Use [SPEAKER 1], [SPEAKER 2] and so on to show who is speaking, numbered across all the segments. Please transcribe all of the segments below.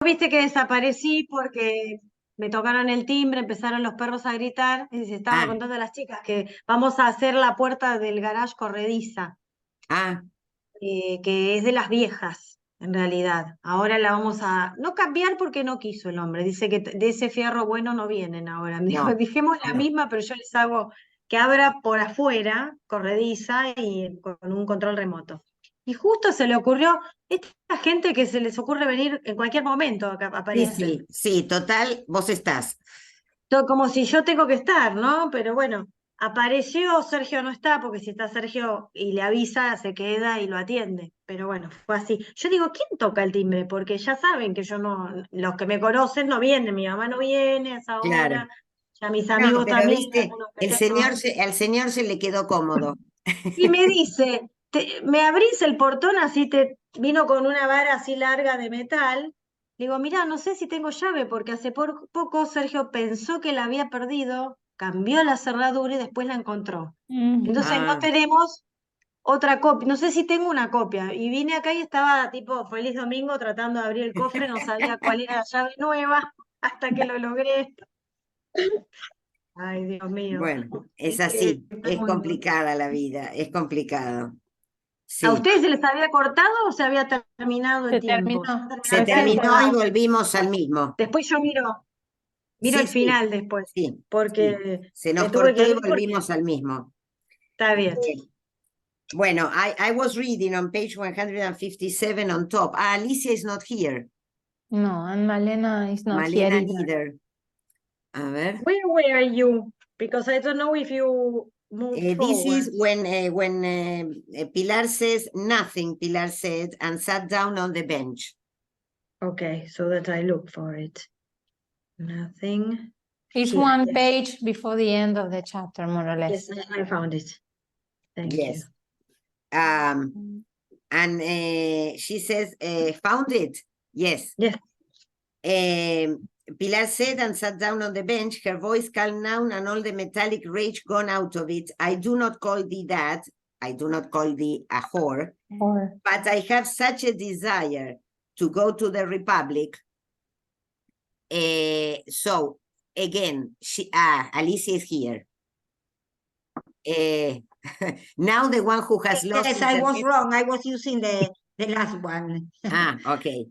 [SPEAKER 1] viste que desaparecí porque me tocaron el timbre, empezaron los perros a gritar y se estaba contando a las chicas que vamos a hacer la puerta del garage corrediza, que es de las viejas, en realidad. Ahora la vamos a, no cambiar porque no quiso el hombre, dice que de ese fierro bueno no vienen ahora. Me dijo,
[SPEAKER 2] No,
[SPEAKER 1] dijimos la misma, pero yo les hago que abra por afuera, corrediza y con un control remoto. Y justo se le ocurrió, esta gente que se les ocurre venir en cualquier momento, acá
[SPEAKER 2] sí,
[SPEAKER 1] aparecen.
[SPEAKER 2] sí, sí, total, vos estás.
[SPEAKER 1] Como si yo tengo que estar, ¿no? Pero bueno, apareció, Sergio no está, porque si está Sergio y le avisa, se queda y lo atiende. Pero bueno, fue así. Yo digo, ¿quién toca el timbre? Porque ya saben que yo no, los que me conocen no vienen, mi mamá no viene a esa
[SPEAKER 2] Claro.
[SPEAKER 1] hora, ya mis
[SPEAKER 2] No,
[SPEAKER 1] amigos
[SPEAKER 2] pero
[SPEAKER 1] también,
[SPEAKER 2] viste,
[SPEAKER 1] algunos que tengo.
[SPEAKER 2] al señor se le quedó cómodo.
[SPEAKER 1] Y me dice, ¿me abrís el portón así te vino con una vara así larga de metal? Le digo, mirá, no sé si tengo llave, porque hace poco Sergio pensó que la había perdido, cambió la cerradura y después la encontró. Entonces no
[SPEAKER 2] Ah,
[SPEAKER 1] tenemos otra copia, no sé si tengo una copia. Y vine acá y estaba tipo feliz domingo tratando de abrir el cofre, no sabía cuál era la llave nueva hasta que lo logré. Ay, Dios mío.
[SPEAKER 2] bueno, es así, es
[SPEAKER 1] Bueno.
[SPEAKER 2] complicada la vida, es complicado.
[SPEAKER 1] ¿A
[SPEAKER 2] Sí,
[SPEAKER 1] ustedes se les había cortado o se había terminado el
[SPEAKER 3] Se
[SPEAKER 1] tiempo? ¿Se
[SPEAKER 3] terminó.
[SPEAKER 1] ha terminado
[SPEAKER 2] se
[SPEAKER 1] el
[SPEAKER 3] Recién
[SPEAKER 1] tiempo?
[SPEAKER 2] terminó y
[SPEAKER 3] llegó.
[SPEAKER 2] volvimos al mismo.
[SPEAKER 1] Después yo miro
[SPEAKER 2] Sí,
[SPEAKER 1] el
[SPEAKER 2] sí,
[SPEAKER 1] final después,
[SPEAKER 2] sí, sí.
[SPEAKER 1] porque
[SPEAKER 2] Se
[SPEAKER 1] me
[SPEAKER 2] nos
[SPEAKER 1] tuve
[SPEAKER 2] cortó
[SPEAKER 1] que
[SPEAKER 2] y
[SPEAKER 1] ir porque
[SPEAKER 2] volvimos al mismo.
[SPEAKER 1] está bien.
[SPEAKER 2] Bueno, I was reading on page 157 on top. Ah, Alicia is not here.
[SPEAKER 3] No, and Malena is not here
[SPEAKER 2] Malena
[SPEAKER 3] either.
[SPEAKER 2] neither. A ver.
[SPEAKER 1] Where were you? Because I don't know if you moved
[SPEAKER 2] This is
[SPEAKER 1] forward.
[SPEAKER 2] when Pilar says nothing, Pilar said, and sat down on the bench.
[SPEAKER 1] Okay, so that I look for it. Nothing.
[SPEAKER 3] It's
[SPEAKER 1] Here,
[SPEAKER 3] one
[SPEAKER 1] yes.
[SPEAKER 3] page before the end of the chapter, more or less.
[SPEAKER 1] Yes, I found it. Thank you.
[SPEAKER 2] Yes. And she says, found it. Yes.
[SPEAKER 1] Yes.
[SPEAKER 2] Pilar said and sat down on the bench, her voice calm now and all the metallic rage gone out of it. I do not call thee that. I do not call thee a whore. But I have such a desire to go to the Republic. So, again, Alicia is here. Now the one who has lost...
[SPEAKER 4] Yes, I was wrong. I was using the last one.
[SPEAKER 2] Okay.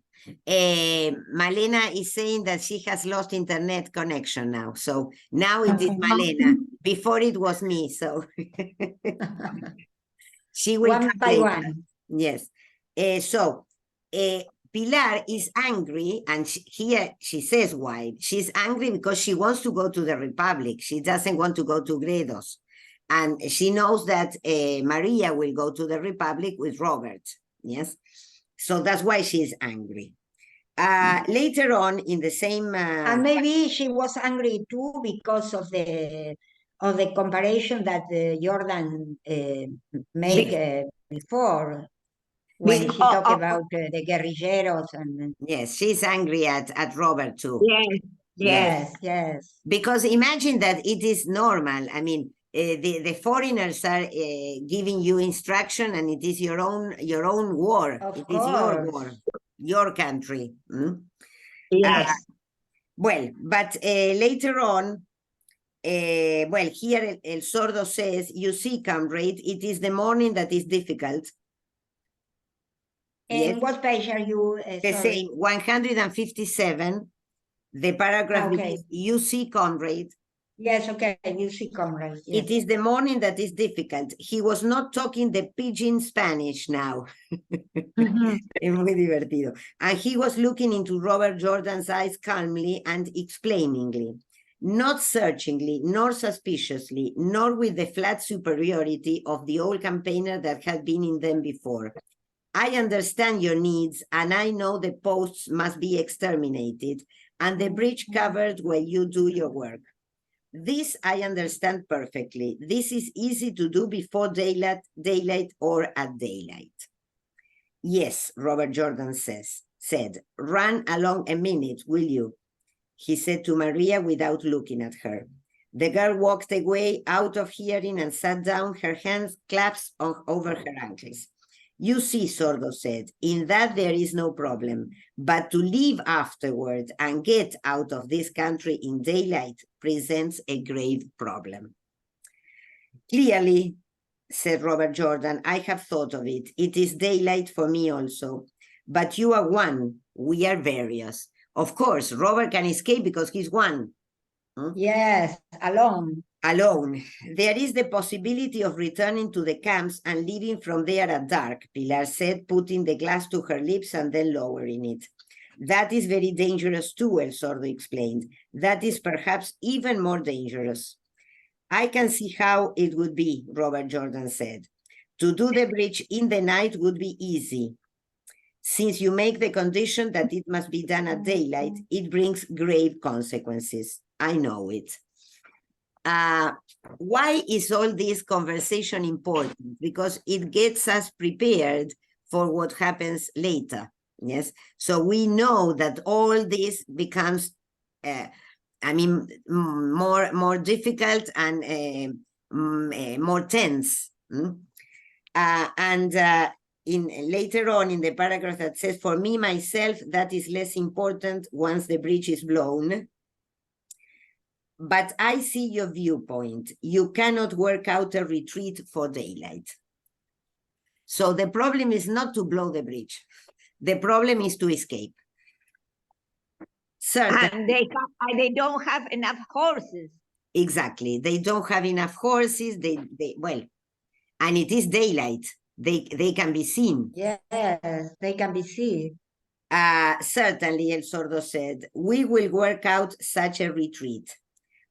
[SPEAKER 2] Malena is saying that she has lost internet connection now. So now it is Malena. Before it was me, so she will
[SPEAKER 4] One
[SPEAKER 2] come
[SPEAKER 4] by
[SPEAKER 2] later.
[SPEAKER 4] one.
[SPEAKER 2] Yes. Pilar is angry, and here she says why. She's angry because she wants to go to the Republic. She doesn't want to go to Gredos. And she knows that Maria will go to the Republic with Robert. Yes. So that's why she's angry. Later on in the same...
[SPEAKER 4] And maybe she was angry too because of the comparison that Jordan made before when he talked about the guerrilleros. And
[SPEAKER 2] yes, she's angry at Robert too.
[SPEAKER 4] Yes.
[SPEAKER 2] Because imagine that it is normal. I mean, the foreigners are giving you instruction, and it is your own war.
[SPEAKER 4] Of
[SPEAKER 2] It
[SPEAKER 4] course.
[SPEAKER 2] is your war, your country.
[SPEAKER 1] Yes.
[SPEAKER 2] Well, but later on, well, here El Sordo says, you see, comrade, it is the morning that is difficult.
[SPEAKER 4] And what page are you?
[SPEAKER 2] The same, 157. The paragraph begins, you see, comrade.
[SPEAKER 4] Yes, okay, you see, comrade. Yes.
[SPEAKER 2] It is the morning that is difficult. He was not talking the pidgin Spanish now. Es muy divertido. And he was looking into Robert Jordan's eyes calmly and explainingly, not searchingly, nor suspiciously, nor with the flat superiority of the old campaigner that had been in them before. I understand your needs, and I know the posts must be exterminated and the bridge covered while you do your work. This I understand perfectly. This is easy to do before daylight or at daylight. Yes, Robert Jordan said, run along a minute, will you? He said to Maria without looking at her. The girl walked away out of hearing and sat down, her hands clasped over her ankles. You see, Sordo said, in that there is no problem, but to leave afterward and get out of this country in daylight presents a grave problem. Clearly, said Robert Jordan, I have thought of it. It is daylight for me also, but you are one, we are various. Of course, Robert can escape because he's one.
[SPEAKER 4] Yes, alone.
[SPEAKER 2] Alone. There is the possibility of returning to the camps and leaving from there at dark, Pilar said, putting the glass to her lips and then lowering it. That is very dangerous too, El Sordo explained. That is perhaps even more dangerous. I can see how it would be, Robert Jordan said. To do the bridge in the night would be easy. Since you make the condition that it must be done at daylight, it brings grave consequences. I know it. Why is all this conversation important? Because it gets us prepared for what happens later. Yes. So we know that all this becomes, more difficult and more tense. Later on in the paragraph that says, for me, myself, that is less important once the bridge is blown. But I see your viewpoint. You cannot work out a retreat for daylight. So the problem is not to blow the bridge. The problem is to escape.
[SPEAKER 4] And they don't have enough horses.
[SPEAKER 2] Exactly. They don't have enough horses. And it is daylight. They can be seen.
[SPEAKER 4] Yes, they can be seen.
[SPEAKER 2] Certainly, El Sordo said, we will work out such a retreat.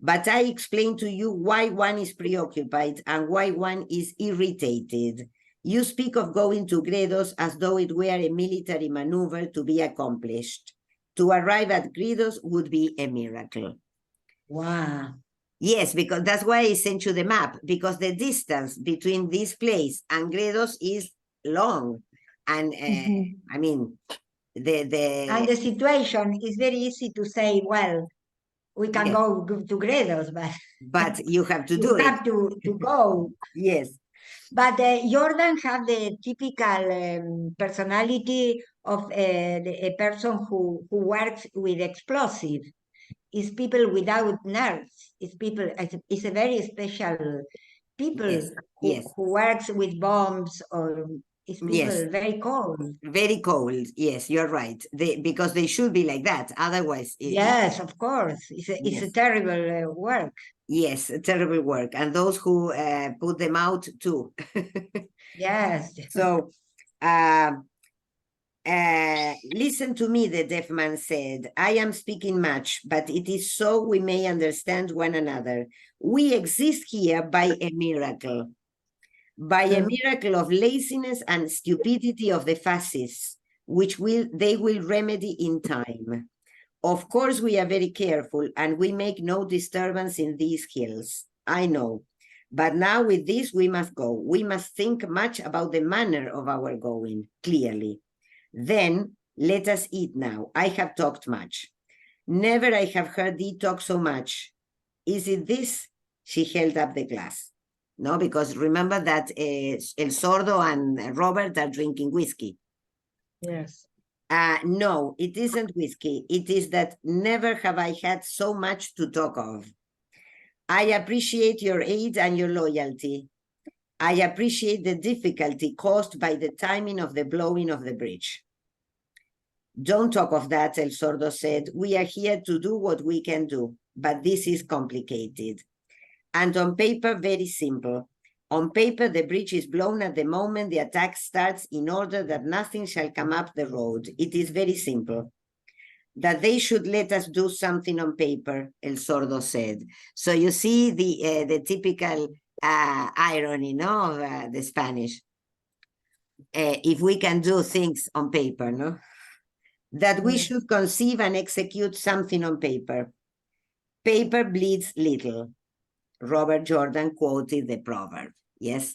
[SPEAKER 2] But I explained to you why one is preoccupied and why one is irritated. You speak of going to Gredos as though it were a military maneuver to be accomplished. To arrive at Gredos would be a miracle.
[SPEAKER 4] Wow.
[SPEAKER 2] Yes, because that's why I sent you the map, because the distance between this place and Gredos is long. And and
[SPEAKER 4] the situation is very easy to say, well, we can go to Gredos,
[SPEAKER 2] but you have to do it.
[SPEAKER 4] You have to go.
[SPEAKER 2] Yes.
[SPEAKER 4] But Jordan have the typical personality of a person who works with explosives. It's people without nerves. It's a very special people who works with bombs, or it's people very cold.
[SPEAKER 2] Very cold. Yes, you're right. Because they should be like that. Otherwise.
[SPEAKER 4] Yes, of course. It's a terrible work.
[SPEAKER 2] Yes, terrible work. And those who put them out too.
[SPEAKER 4] Yes.
[SPEAKER 2] So, listen to me, the deaf man said. I am speaking much, but it is so we may understand one another. We exist here by a miracle. By a miracle of laziness and stupidity of the fascists, which they will remedy in time. Of course, we are very careful and we make no disturbance in these hills. I know. But now with this, we must go. We must think much about the manner of our going, clearly. Then let us eat now. I have talked much. Never I have heard thee talk so much. Is it this? She held up the glass. No, because remember that El Sordo and Robert are drinking whiskey.
[SPEAKER 4] Yes.
[SPEAKER 2] No, it isn't whiskey. It is that never have I had so much to talk of. I appreciate your aid and your loyalty. I appreciate the difficulty caused by the timing of the blowing of the bridge. Don't talk of that, El Sordo said. We are here to do what we can do, but this is complicated. And on paper, very simple. On paper, the bridge is blown at the moment the attack starts in order that nothing shall come up the road. It is very simple. That they should let us do something on paper, El Sordo said. So you see the typical irony, no, of the Spanish. If we can do things on paper, no? That we should conceive and execute something on paper. Paper bleeds little. Robert Jordan quoted the proverb, yes?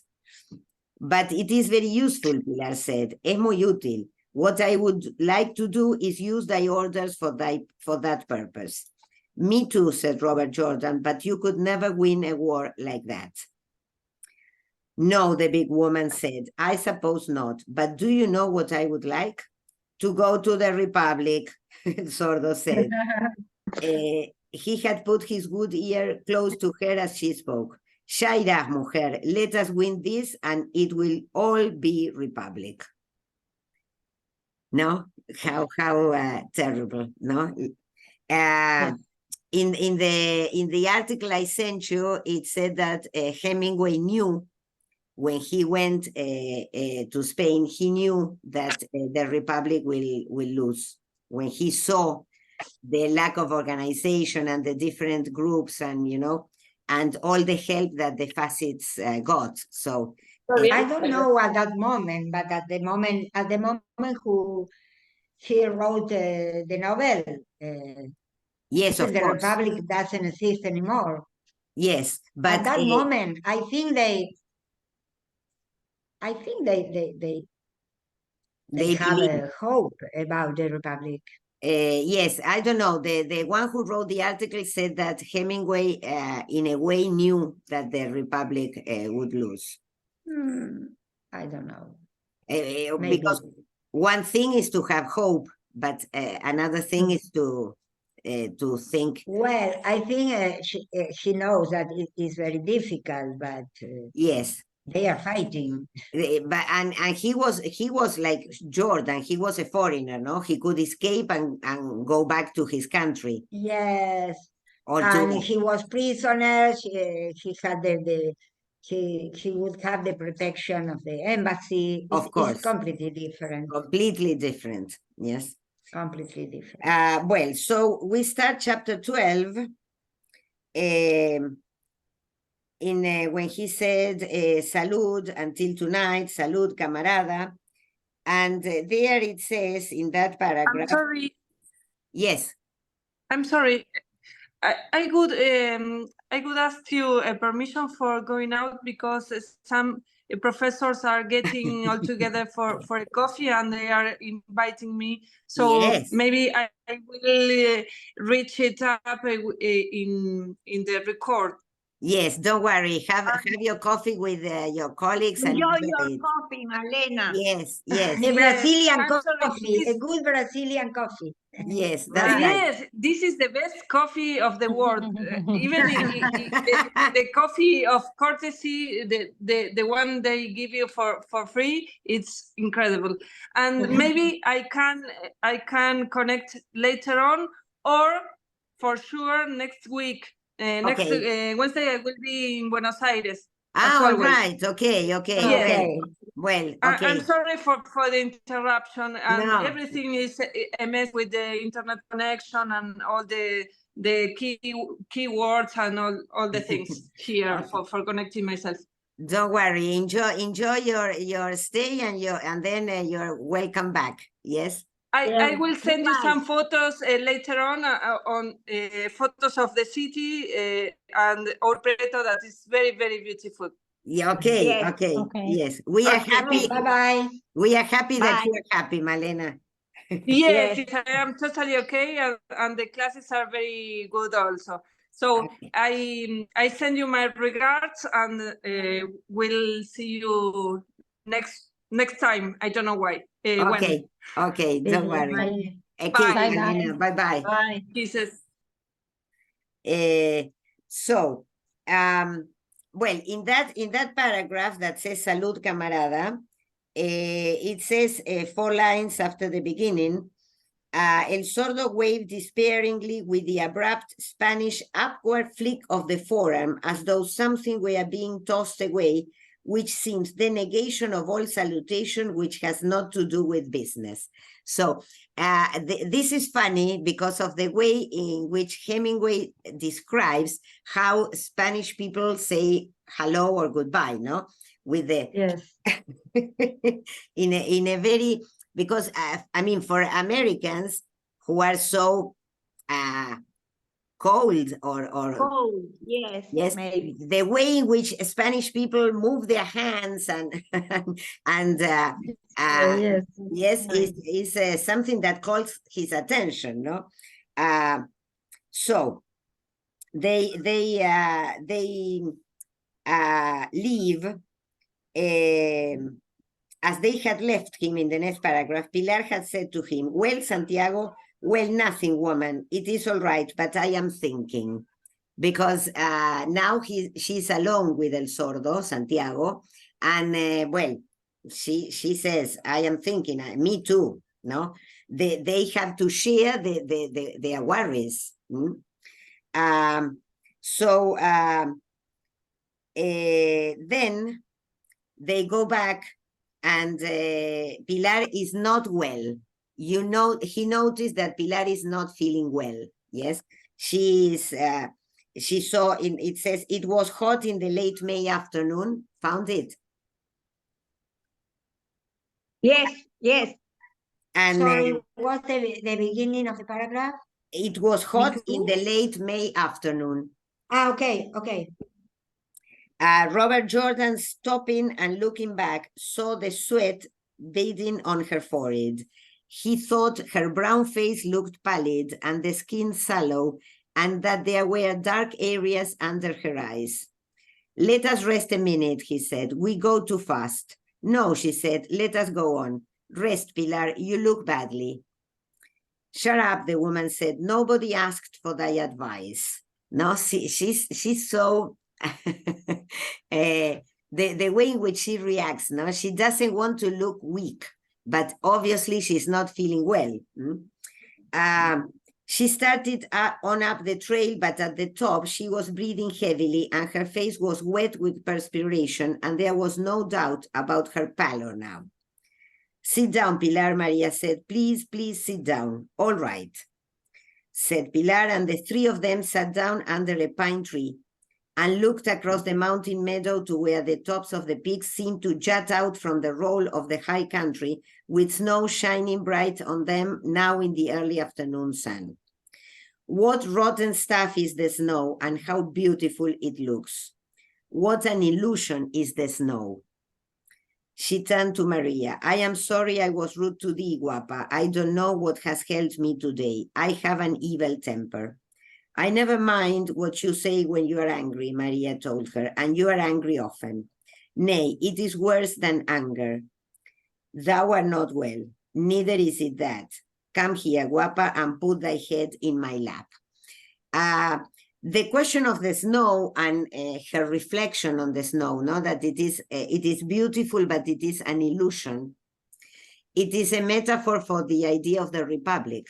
[SPEAKER 2] But it is very useful, Pilar said. Es muy útil. What I would like to do is use thy orders for that purpose. Me too, said Robert Jordan, but you could never win a war like that. No, the big woman said, I suppose not. But do you know what I would like? To go to the Republic, Sordo said. He had put his good ear close to her as she spoke. Shaira, mujer, let us win this and it will all be Republic. No? How terrible, no? In the article I sent you, it said that Hemingway knew when he went to Spain, he knew that the Republic will lose. When he saw the lack of organization and the different groups and, and all the help that the fascists got. So
[SPEAKER 4] I don't know at that moment, but at the moment who he wrote the novel,
[SPEAKER 2] yes, of
[SPEAKER 4] the
[SPEAKER 2] course.
[SPEAKER 4] Republic doesn't exist anymore.
[SPEAKER 2] Yes, but
[SPEAKER 4] at that moment, I think they have a hope about the Republic.
[SPEAKER 2] Yes, I don't know. The one who wrote the article said that Hemingway, in a way, knew that the Republic would lose.
[SPEAKER 4] I don't know.
[SPEAKER 2] Because one thing is to have hope, but another thing is to think.
[SPEAKER 4] Well, I think she knows that it is very difficult, but
[SPEAKER 2] yes,
[SPEAKER 4] they are fighting.
[SPEAKER 2] But and he was like Jordan. He was a foreigner, no? He could escape and go back to his country.
[SPEAKER 4] Yes, and he was prisoner. He had he would have the protection of the embassy.
[SPEAKER 2] Of course,
[SPEAKER 4] it's completely different.
[SPEAKER 2] Completely different. Yes,
[SPEAKER 4] completely different.
[SPEAKER 2] Well, so we start chapter 12. When he said salud until tonight, salud camarada, and there it says in that paragraph.
[SPEAKER 5] I'm sorry.
[SPEAKER 2] Yes.
[SPEAKER 5] I'm sorry. I could ask you a permission for going out because some professors are getting all together for a coffee and they are inviting me. So
[SPEAKER 2] yes.
[SPEAKER 5] Maybe I will reach it up in the record.
[SPEAKER 2] Yes, don't worry. Have your coffee with your colleagues.
[SPEAKER 4] Enjoy your coffee, Malena.
[SPEAKER 2] Yes, yes.
[SPEAKER 4] The Brazilian coffee, a good Brazilian coffee.
[SPEAKER 2] Yes, that's right.
[SPEAKER 5] Yes, this is the best coffee of the world. Even the coffee of courtesy, the one they give you for free, it's incredible. And maybe I can connect later on, or for sure next week. Next Wednesday I will be in Buenos Aires.
[SPEAKER 2] All right. Okay.
[SPEAKER 5] Yes.
[SPEAKER 2] Well, okay.
[SPEAKER 5] I'm sorry for the interruption, and everything is a mess with the internet connection and all the keywords and all the things here for connecting myself.
[SPEAKER 2] Don't worry. Enjoy your stay and then you're welcome back. Yes.
[SPEAKER 5] I will send you some photos later on photos of the city and Orpreto that is very, very beautiful.
[SPEAKER 2] Yeah, okay. Yes. We are happy.
[SPEAKER 4] Bye-bye.
[SPEAKER 2] We are happy that you are happy, Malena.
[SPEAKER 5] Yes, I am totally okay, and the classes are very good also. So I send you my regards, and we'll see you next time. I don't know why.
[SPEAKER 2] Okay, don't worry.
[SPEAKER 5] Bye.
[SPEAKER 2] Malena. Bye.
[SPEAKER 5] Bye. Kisses.
[SPEAKER 2] So, well, in that paragraph that says salud camarada, it says 4 lines after the beginning. El Sordo waved despairingly with the abrupt Spanish upward flick of the forearm as though something were being tossed away, which seems the negation of all salutation, which has not to do with business. So this is funny because of the way in which Hemingway describes how Spanish people say hello or goodbye, no? With the in a very, because I mean, for Americans who are so cold or
[SPEAKER 4] cold, yes, maybe
[SPEAKER 2] the way in which Spanish people move their hands and is something that calls his attention, no? So they leave as they had left him in the next paragraph, Pilar had said to him, well, Santiago, well, nothing, woman. It is all right, but I am thinking. Because now she's alone with El Sordo, Santiago, and well, she says, I am thinking, me too, no? They have to share their worries. Then they go back, and Pilar is not well. You know, he noticed that Pilar is not feeling well. Yes, she saw it says it was hot in the late May afternoon. Found it?
[SPEAKER 4] Yes, yes.
[SPEAKER 2] And
[SPEAKER 4] Sorry, what's the beginning of the paragraph?
[SPEAKER 2] it was hot in the late May afternoon.
[SPEAKER 4] Ah, okay, okay.
[SPEAKER 2] Robert Jordan, stopping and looking back, saw the sweat beading on her forehead. He thought her brown face looked pallid and the skin sallow, and that there were dark areas under her eyes. Let us rest a minute, he said. We go too fast. No, she said, let us go on. Rest, Pilar, you look badly. Shut up, the woman said. Nobody asked for thy advice. No, she's so... the way in which she reacts, no, she doesn't want to look weak, but obviously she's not feeling well. She started on up the trail, but at the top she was breathing heavily and her face was wet with perspiration, and there was no doubt about her pallor now. Sit down, Pilar, Maria said. Please, please sit down. All right, said Pilar, and the three of them sat down under a pine tree and looked across the mountain meadow to where the tops of the peaks seemed to jut out from the roll of the high country, with snow shining bright on them now in the early afternoon sun. What rotten stuff is the snow, and how beautiful it looks. What an illusion is the snow. She turned to Maria. I am sorry I was rude to thee, Guapa. I don't know what has held me today. I have an evil temper. I never mind what you say when you are angry, Maria told her, and you are angry often. Nay, it is worse than anger. Thou art not well, neither is it that. Come here, Guapa, and put thy head in my lap. The question of the snow and her reflection on the snow, no, that it is beautiful, but it is an illusion. It is a metaphor for the idea of the Republic.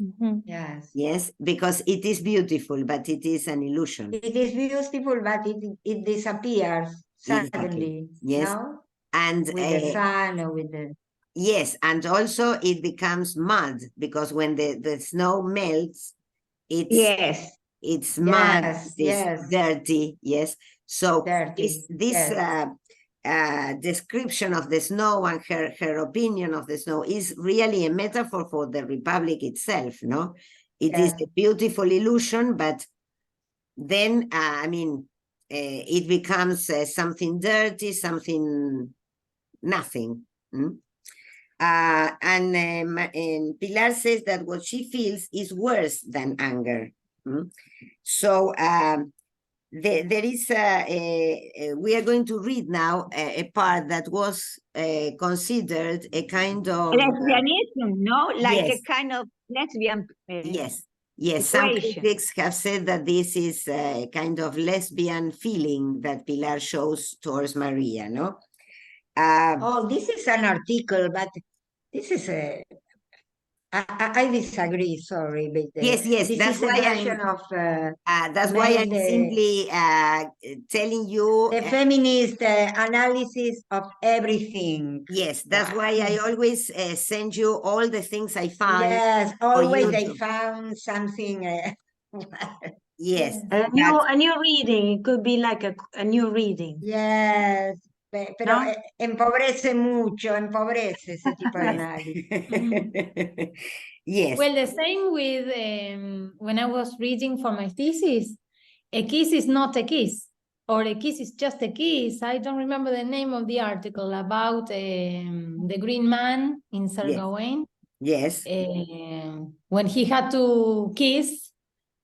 [SPEAKER 3] Mm-hmm.
[SPEAKER 4] Yes.
[SPEAKER 2] Yes, because it is beautiful, but it is an illusion.
[SPEAKER 4] It is beautiful, but it disappears suddenly.
[SPEAKER 2] Exactly. Yes.
[SPEAKER 4] No?
[SPEAKER 2] And
[SPEAKER 4] with the sun or with the...
[SPEAKER 2] Yes, and also it becomes mud, because when the snow melts, it's mud, it's dirty, yes. So this description of the snow and her opinion of the snow is really a metaphor for the Republic itself, no? It is a beautiful illusion, but then, it becomes something dirty, something nothing. And Pilar says that what she feels is worse than anger. So there is we are going to read now a part that was considered a kind of
[SPEAKER 6] lesbianism, no, like
[SPEAKER 2] yes.
[SPEAKER 6] a kind of lesbian.
[SPEAKER 2] Yes. Some critics have said that this is a kind of lesbian feeling that Pilar shows towards Maria, no?
[SPEAKER 4] This is an article, but this is a... I disagree, sorry. But
[SPEAKER 2] yes, that's why I'm simply telling you...
[SPEAKER 4] The feminist analysis of everything.
[SPEAKER 2] Yes, that's why I always send you all the things I found.
[SPEAKER 4] Yes, always they found something...
[SPEAKER 2] yes.
[SPEAKER 1] A new reading. It could be like a new reading.
[SPEAKER 4] Yes. Pero ¿no? Empobrece ese tipo de análisis.
[SPEAKER 2] Yes.
[SPEAKER 3] Well, the same with when I was reading for my thesis, a kiss is not a kiss, or a kiss is just a kiss. I don't remember the name of the article about the Green Man in Sir Gawain.
[SPEAKER 2] Yes.
[SPEAKER 3] When he had to kiss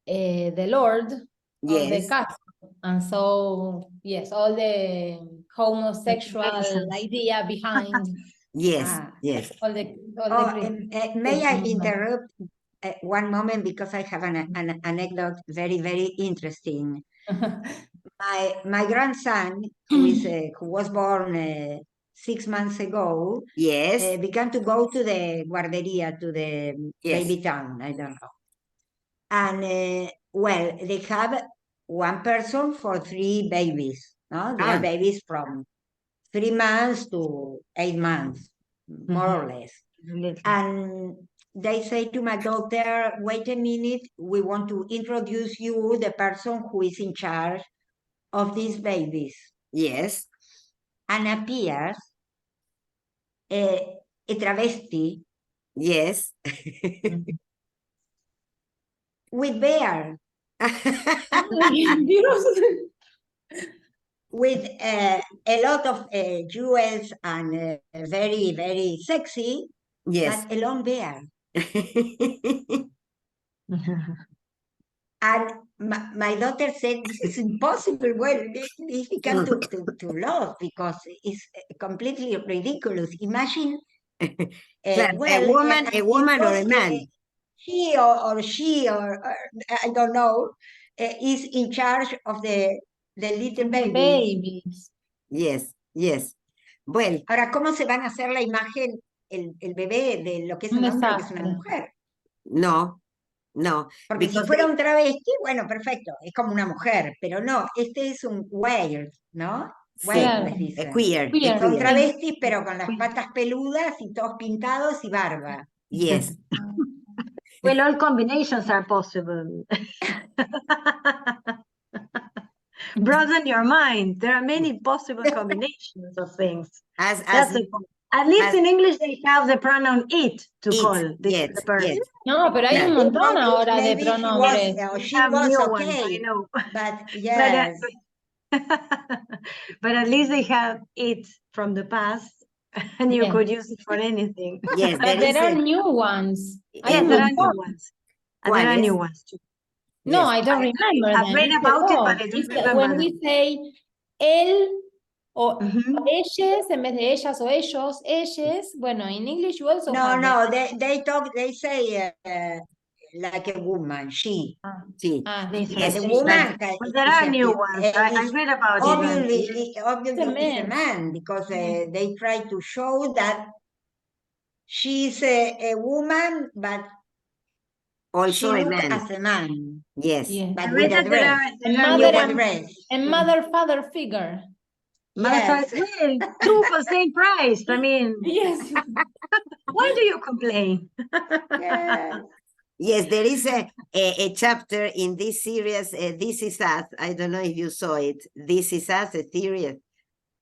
[SPEAKER 3] the Lord of the castle. And so, yes, all the homosexual
[SPEAKER 1] Implications.
[SPEAKER 3] idea behind
[SPEAKER 2] Yes,
[SPEAKER 4] Ah.
[SPEAKER 2] yes.
[SPEAKER 3] all the
[SPEAKER 4] May I
[SPEAKER 3] movement.
[SPEAKER 4] interrupt one moment because I have an anecdote very, very interesting. My grandson, who was born 6 months ago,
[SPEAKER 2] Yes,
[SPEAKER 4] began to go to the guarderia, to the
[SPEAKER 2] yes.
[SPEAKER 4] baby town, I don't know. And well, they have one person for 3 babies. No, they are
[SPEAKER 2] Ah.
[SPEAKER 4] babies from 3 months to 8 months, more or less.
[SPEAKER 1] Little.
[SPEAKER 4] And they say to my daughter, wait a minute, we want to introduce you the person who is in charge of these babies.
[SPEAKER 2] Yes.
[SPEAKER 4] And appears a travesti
[SPEAKER 2] Yes.
[SPEAKER 4] with beard, with a lot of jewels and very, very sexy,
[SPEAKER 2] Yes.
[SPEAKER 4] but a long beard. And my daughter said, this is impossible. Well, this began to laugh because it's completely ridiculous. Imagine,
[SPEAKER 2] Claro,
[SPEAKER 4] well,
[SPEAKER 2] a woman or a man.
[SPEAKER 4] he or she or I don't know, is in charge of the little baby.
[SPEAKER 3] Babies.
[SPEAKER 2] Yes, yes. Bueno,
[SPEAKER 4] Ahora, ¿cómo se van a hacer la imagen, el bebé de lo que es
[SPEAKER 3] Un
[SPEAKER 4] un hombre y lo que es una
[SPEAKER 3] desastre.
[SPEAKER 4] mujer?
[SPEAKER 2] no, no.
[SPEAKER 4] Porque si
[SPEAKER 2] Because
[SPEAKER 4] fuera un travesti, bueno, perfecto, es como una mujer, pero no, este es un weird, ¿no? Weird
[SPEAKER 3] Claro.
[SPEAKER 4] les dicen.
[SPEAKER 2] a queer,
[SPEAKER 3] Queer.
[SPEAKER 2] a
[SPEAKER 4] Son
[SPEAKER 2] queer.
[SPEAKER 4] travestis, pero con las patas peludas y todos pintados y barba.
[SPEAKER 2] Yes.
[SPEAKER 1] Well, all combinations are possible. Broaden your mind. There are many possible combinations of things.
[SPEAKER 2] As
[SPEAKER 1] That's the point. At least
[SPEAKER 2] as-
[SPEAKER 1] in English they have the pronoun it to
[SPEAKER 2] it,
[SPEAKER 1] call the
[SPEAKER 2] yes,
[SPEAKER 1] person.
[SPEAKER 2] yes.
[SPEAKER 3] No, pero hay un
[SPEAKER 2] Claro.
[SPEAKER 3] montón ahora de
[SPEAKER 4] Maybe he was,
[SPEAKER 3] pronombres.
[SPEAKER 4] or
[SPEAKER 1] We
[SPEAKER 4] she
[SPEAKER 1] have
[SPEAKER 4] was
[SPEAKER 1] new ones, I
[SPEAKER 4] okay,
[SPEAKER 1] know.
[SPEAKER 4] but yes.
[SPEAKER 1] But at least they have it from the past, and you
[SPEAKER 3] Yeah.
[SPEAKER 1] could use it for anything.
[SPEAKER 2] Yes,
[SPEAKER 3] But
[SPEAKER 2] there is
[SPEAKER 3] there are
[SPEAKER 2] a,
[SPEAKER 3] new ones. Hay
[SPEAKER 1] Yes,
[SPEAKER 3] un
[SPEAKER 1] there are
[SPEAKER 3] montón.
[SPEAKER 1] new ones. And there are
[SPEAKER 2] ¿Cuáles?
[SPEAKER 1] new ones too.
[SPEAKER 3] No,
[SPEAKER 2] Yes.
[SPEAKER 3] I don't remember
[SPEAKER 1] I've
[SPEAKER 3] them.
[SPEAKER 1] read
[SPEAKER 3] It's a
[SPEAKER 1] about it,
[SPEAKER 3] lot.
[SPEAKER 1] but I don't
[SPEAKER 3] It's
[SPEAKER 1] remember
[SPEAKER 3] when
[SPEAKER 1] them.
[SPEAKER 3] we say él o
[SPEAKER 1] Mhm.
[SPEAKER 3] ellas en vez de ellas o ellos, ellas. Bueno, in English you also
[SPEAKER 4] No,
[SPEAKER 3] have
[SPEAKER 4] no,
[SPEAKER 3] them.
[SPEAKER 4] they say like a woman, she.
[SPEAKER 2] Sí.
[SPEAKER 1] These
[SPEAKER 2] Yes,
[SPEAKER 4] But a
[SPEAKER 1] are-
[SPEAKER 4] woman
[SPEAKER 1] But there are new ones. I read about it.
[SPEAKER 4] obviously is a
[SPEAKER 3] man.
[SPEAKER 4] man because they try to show that she's a woman, but
[SPEAKER 2] also
[SPEAKER 4] she
[SPEAKER 2] a
[SPEAKER 4] looks
[SPEAKER 2] man.
[SPEAKER 4] as a man,
[SPEAKER 2] Yes.
[SPEAKER 3] Yeah.
[SPEAKER 4] but
[SPEAKER 1] I
[SPEAKER 4] with
[SPEAKER 1] read
[SPEAKER 4] a
[SPEAKER 1] that there
[SPEAKER 4] dress.
[SPEAKER 1] are
[SPEAKER 3] Mother
[SPEAKER 1] new
[SPEAKER 4] With a
[SPEAKER 1] ones.
[SPEAKER 4] dress.
[SPEAKER 3] And mother-father figure.
[SPEAKER 1] Yes.
[SPEAKER 4] Yes.
[SPEAKER 1] Two for same price. I mean,
[SPEAKER 3] Yes.
[SPEAKER 1] why do you complain?
[SPEAKER 4] Yes.
[SPEAKER 2] Yes, there is a chapter in this series, This Is Us. I don't know if you saw it. This Is Us, a series.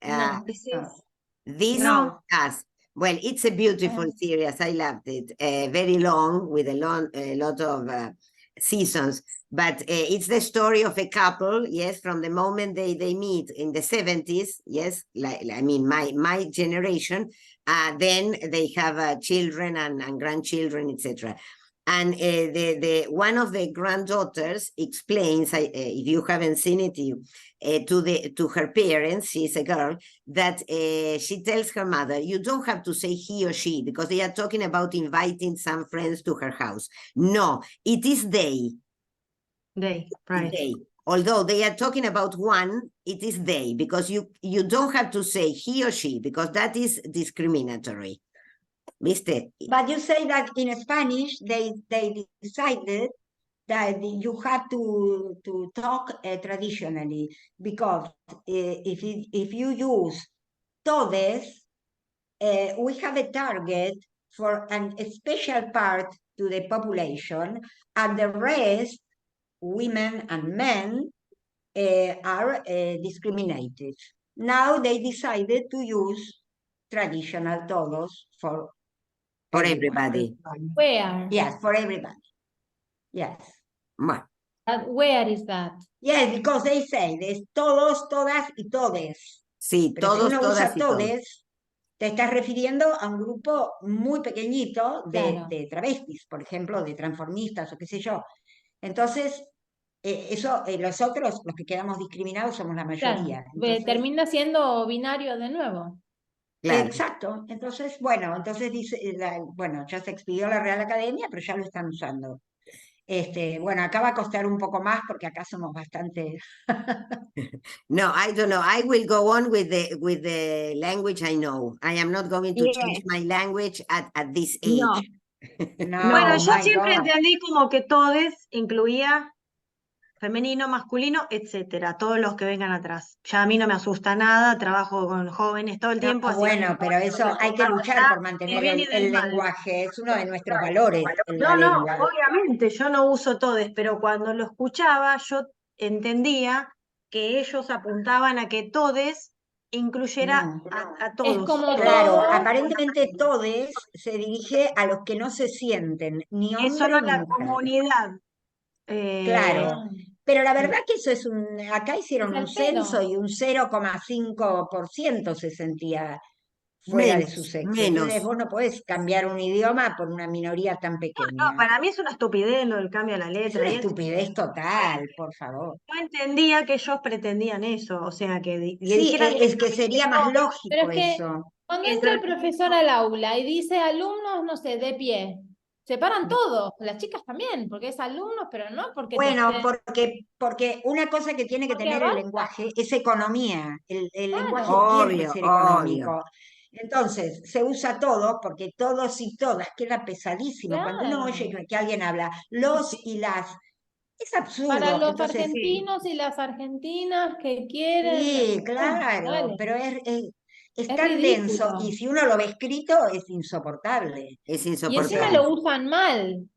[SPEAKER 3] No.
[SPEAKER 1] This
[SPEAKER 4] No.
[SPEAKER 1] is
[SPEAKER 2] This
[SPEAKER 1] No.
[SPEAKER 2] Us. Well, it's a beautiful series. I loved it. Very long, with a lot of seasons. But it's the story of a couple, yes, from the moment they meet in the 70s, yes, I mean, my generation, then they have children and grandchildren, etc. And the one of the granddaughters explains, if you haven't seen it, to her parents, she's a girl, that she tells her mother, you don't have to say he or she, because they are talking about inviting some friends to her house. No, it is they.
[SPEAKER 1] Right.
[SPEAKER 2] They. Although they are talking about one, it is they, because you don't have to say he or she, because that is discriminatory. ¿Viste?
[SPEAKER 4] But you say that in Spanish, they decided that you have to talk traditionally, because if you use todes, we have a target for a special part to the population, and the rest, women and men, are discriminated. Now they decided to use traditional todos for
[SPEAKER 2] Everybody.
[SPEAKER 3] Where?
[SPEAKER 4] Yes, for everybody. Yes.
[SPEAKER 2] Well,
[SPEAKER 3] Where is that?
[SPEAKER 4] Yes, because they say there's todos, todas y todes.
[SPEAKER 2] sí,
[SPEAKER 4] Pero si
[SPEAKER 2] todos,
[SPEAKER 4] uno
[SPEAKER 2] todas
[SPEAKER 4] usa
[SPEAKER 2] y todos.
[SPEAKER 4] todes, te estás refiriendo a un grupo muy pequeñito
[SPEAKER 3] Claro.
[SPEAKER 4] de travestis, por ejemplo, de transformistas o qué sé yo. Entonces, Eso, los otros, los que quedamos discriminados, somos la
[SPEAKER 3] Claro,
[SPEAKER 4] mayoría. Entonces,
[SPEAKER 3] termina siendo binario de nuevo.
[SPEAKER 2] Claro.
[SPEAKER 4] exacto. Entonces, bueno, entonces dice, bueno, ya se expidió la Real Academia, pero ya lo están usando. Bueno, acá va a costar un poco más porque acá somos bastante.
[SPEAKER 2] No, I don't know. I will go on with the language I know. I am not going to change
[SPEAKER 6] Yes.
[SPEAKER 2] my language at this
[SPEAKER 6] No.
[SPEAKER 2] age.
[SPEAKER 4] No,
[SPEAKER 1] Bueno, yo
[SPEAKER 4] my
[SPEAKER 1] siempre
[SPEAKER 4] God.
[SPEAKER 1] entendí como que todes incluía femenino, masculino, etcétera, todos los que vengan atrás. Ya a mí no me asusta nada, trabajo con jóvenes todo el
[SPEAKER 4] No,
[SPEAKER 1] tiempo, así que
[SPEAKER 4] bueno, pero eso hay que luchar por mantener
[SPEAKER 1] del bien y del
[SPEAKER 4] el
[SPEAKER 1] mal.
[SPEAKER 4] lenguaje, es uno de nuestros valores, la
[SPEAKER 1] No,
[SPEAKER 4] lengua.
[SPEAKER 1] obviamente, yo no uso todes, pero cuando lo escuchaba, yo entendía que ellos apuntaban a que todes incluyera
[SPEAKER 4] No.
[SPEAKER 1] a todos.
[SPEAKER 3] como
[SPEAKER 4] Claro,
[SPEAKER 3] todo.
[SPEAKER 4] aparentemente todes se dirige a los que no se sienten, ni
[SPEAKER 1] Es
[SPEAKER 4] hombre
[SPEAKER 1] solo
[SPEAKER 4] ni
[SPEAKER 1] la
[SPEAKER 4] mujer.
[SPEAKER 1] comunidad.
[SPEAKER 4] Claro,
[SPEAKER 3] Ah,
[SPEAKER 4] pero la verdad que eso acá hicieron
[SPEAKER 3] es
[SPEAKER 4] un
[SPEAKER 3] al pedo.
[SPEAKER 4] censo y un 0,5% se sentía fuera de su
[SPEAKER 2] Menos,
[SPEAKER 4] sexo.
[SPEAKER 2] menos.
[SPEAKER 4] Entonces vos no podés cambiar un idioma por una minoría tan
[SPEAKER 1] No,
[SPEAKER 4] pequeña.
[SPEAKER 1] para mí es una estupidez lo del cambio a la
[SPEAKER 4] Es
[SPEAKER 1] letra.
[SPEAKER 4] una
[SPEAKER 1] Y
[SPEAKER 4] estupidez total, por favor.
[SPEAKER 1] yo entendía que ellos pretendían eso, o sea, que le
[SPEAKER 4] Sí,
[SPEAKER 1] dijeran
[SPEAKER 4] es que sería más
[SPEAKER 3] Pero
[SPEAKER 4] lógico
[SPEAKER 3] es que
[SPEAKER 4] eso.
[SPEAKER 3] cuando entra el
[SPEAKER 1] entre
[SPEAKER 3] profesor al aula y dice alumnos, no sé, de pie, se paran todos, las chicas también, porque es alumnos, pero no porque te
[SPEAKER 4] Bueno,
[SPEAKER 3] estén
[SPEAKER 4] porque una cosa que tiene que
[SPEAKER 3] porque
[SPEAKER 4] tener el
[SPEAKER 3] avanza.
[SPEAKER 4] lenguaje es economía. El lenguaje
[SPEAKER 3] Claro.
[SPEAKER 4] tiene que
[SPEAKER 2] Obvio,
[SPEAKER 4] ser
[SPEAKER 2] obvio.
[SPEAKER 4] económico. Entonces, se usa todo porque todos y todas queda pesadísimo. Cuando uno
[SPEAKER 3] Claro.
[SPEAKER 4] oye que alguien habla los y las, es
[SPEAKER 3] Para
[SPEAKER 4] absurdo.
[SPEAKER 3] los
[SPEAKER 4] Entonces,
[SPEAKER 3] argentinos y las argentinas que quieren,
[SPEAKER 4] sí,
[SPEAKER 3] bueno,
[SPEAKER 4] claro,
[SPEAKER 3] dale,
[SPEAKER 4] pero es
[SPEAKER 3] es
[SPEAKER 4] tan denso
[SPEAKER 3] ridículo.
[SPEAKER 4] y si uno lo ve escrito es insoportable.
[SPEAKER 2] Es
[SPEAKER 3] Y encima
[SPEAKER 2] insoportable.
[SPEAKER 3] lo usan mal.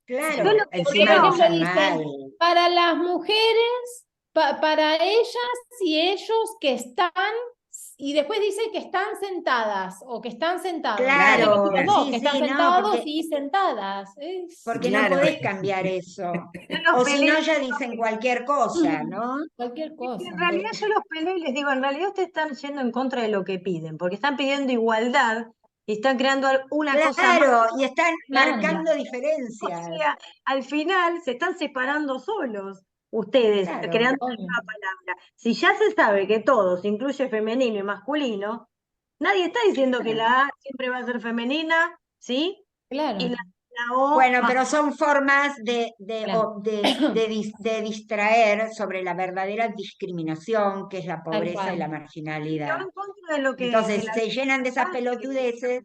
[SPEAKER 1] Yo lo
[SPEAKER 4] Claro,
[SPEAKER 1] que
[SPEAKER 3] Porque,
[SPEAKER 4] encima
[SPEAKER 3] por
[SPEAKER 4] lo
[SPEAKER 3] ejemplo,
[SPEAKER 4] usan mal.
[SPEAKER 3] dicen, para las mujeres, para ellas y ellos que están, y después dice que están sentadas o que están sentados.
[SPEAKER 4] Claro,
[SPEAKER 3] Los dos,
[SPEAKER 4] sí,
[SPEAKER 3] que están
[SPEAKER 4] sí, no,
[SPEAKER 3] sentados y sentadas.
[SPEAKER 4] porque no
[SPEAKER 2] Claro.
[SPEAKER 4] podés cambiar eso.
[SPEAKER 1] yo los
[SPEAKER 4] O si no,
[SPEAKER 1] peleé,
[SPEAKER 4] ya dicen cualquier cosa, ¿no?
[SPEAKER 3] Cualquier
[SPEAKER 1] es que
[SPEAKER 3] cosa.
[SPEAKER 1] en realidad yo los peleo y les digo, en realidad ustedes están yendo en contra de lo que piden, porque están pidiendo igualdad y están creando una cosa más.
[SPEAKER 4] Claro, y están
[SPEAKER 3] Claro.
[SPEAKER 4] marcando
[SPEAKER 1] O
[SPEAKER 4] diferencias.
[SPEAKER 1] sea, al final se están separando solos ustedes,
[SPEAKER 4] Claro.
[SPEAKER 1] creando una
[SPEAKER 3] Obvio.
[SPEAKER 1] nueva palabra. Si ya se sabe que todos incluye femenino y masculino, nadie está diciendo que la A siempre va a ser femenina, ¿sí? Y
[SPEAKER 3] Claro.
[SPEAKER 1] la O
[SPEAKER 4] Bueno,
[SPEAKER 1] más.
[SPEAKER 4] pero son formas
[SPEAKER 3] Claro.
[SPEAKER 4] de distraer sobre la verdadera discriminación, que es la
[SPEAKER 3] Tal
[SPEAKER 4] pobreza y la
[SPEAKER 3] cual.
[SPEAKER 1] Que
[SPEAKER 4] marginalidad.
[SPEAKER 1] va en contra de lo que
[SPEAKER 4] Entonces
[SPEAKER 1] la
[SPEAKER 4] se llenan de esas pelotudeces.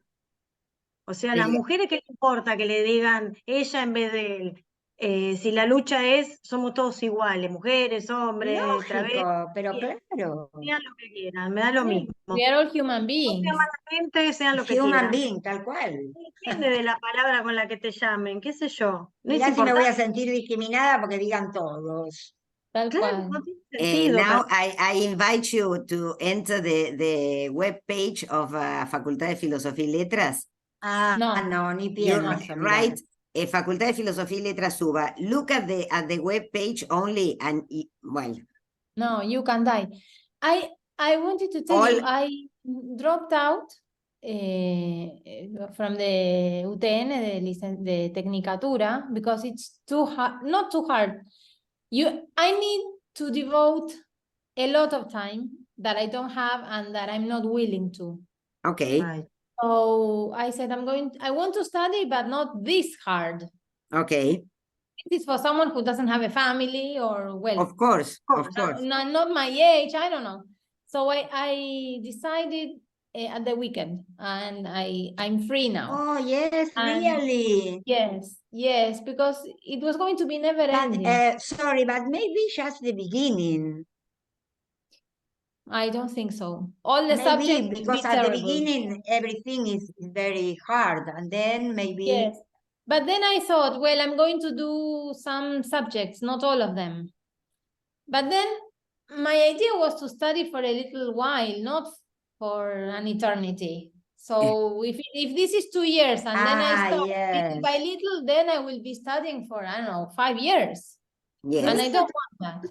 [SPEAKER 1] o sea, las
[SPEAKER 2] Sí.
[SPEAKER 1] mujeres, ¿qué le importa que le digan ella en vez de él? Si la lucha es, somos todos iguales, mujeres, hombres, travestis,
[SPEAKER 4] Lógico, pero claro.
[SPEAKER 1] sean lo que quieran, me da lo
[SPEAKER 3] Sí,
[SPEAKER 1] mismo.
[SPEAKER 3] we are all human
[SPEAKER 1] No
[SPEAKER 3] beings.
[SPEAKER 1] sean mala gente, sean lo que
[SPEAKER 4] Human
[SPEAKER 1] quieran.
[SPEAKER 4] being, tal cual.
[SPEAKER 1] Depende de la palabra con la que te llamen, qué sé yo. No es
[SPEAKER 4] Mirá si me voy a
[SPEAKER 1] importante.
[SPEAKER 4] sentir discriminada porque digan todos.
[SPEAKER 3] Tal
[SPEAKER 1] Claro,
[SPEAKER 3] cual.
[SPEAKER 1] no tiene sentido.
[SPEAKER 2] Now I invite you to enter the web page of Facultad de Filosofía y Letras.
[SPEAKER 4] Ah,
[SPEAKER 3] No.
[SPEAKER 4] no, ni
[SPEAKER 2] You
[SPEAKER 4] pienso, mirá.
[SPEAKER 2] write Facultad de Filosofía y Letras Suba. Look at the web page only and well.
[SPEAKER 3] No, you can die. I wanted to tell you, I dropped out from the UTN, de Tecnicatura, because it's too hard, not too hard. I need to devote a lot of time that I don't have and that I'm not willing to.
[SPEAKER 2] Okay.
[SPEAKER 1] Ay,
[SPEAKER 3] So I said, I want to study, but not this hard.
[SPEAKER 2] Okay.
[SPEAKER 3] This is for someone who doesn't have a family or, well,
[SPEAKER 2] Of course. Of course.
[SPEAKER 3] not my age, I don't know. So I decided at the weekend, and I'm free now.
[SPEAKER 4] Oh, yes,
[SPEAKER 3] And-
[SPEAKER 4] really.
[SPEAKER 3] Yes, because it was going to be never ending.
[SPEAKER 4] But, sorry, but maybe just the beginning.
[SPEAKER 3] I don't think so. All the
[SPEAKER 4] Maybe
[SPEAKER 3] subjects will be
[SPEAKER 4] because at the
[SPEAKER 3] terrible.
[SPEAKER 4] beginning everything is very hard, and then maybe
[SPEAKER 3] Yes. But then I thought, well, I'm going to do some subjects, not all of them. But then my idea was to study for a little while, not for an eternity. So if this is 2 years and then I stop little by
[SPEAKER 4] yes.
[SPEAKER 3] little, then I will be studying for, I don't know, 5 years.
[SPEAKER 2] Yes.
[SPEAKER 3] And I don't want that.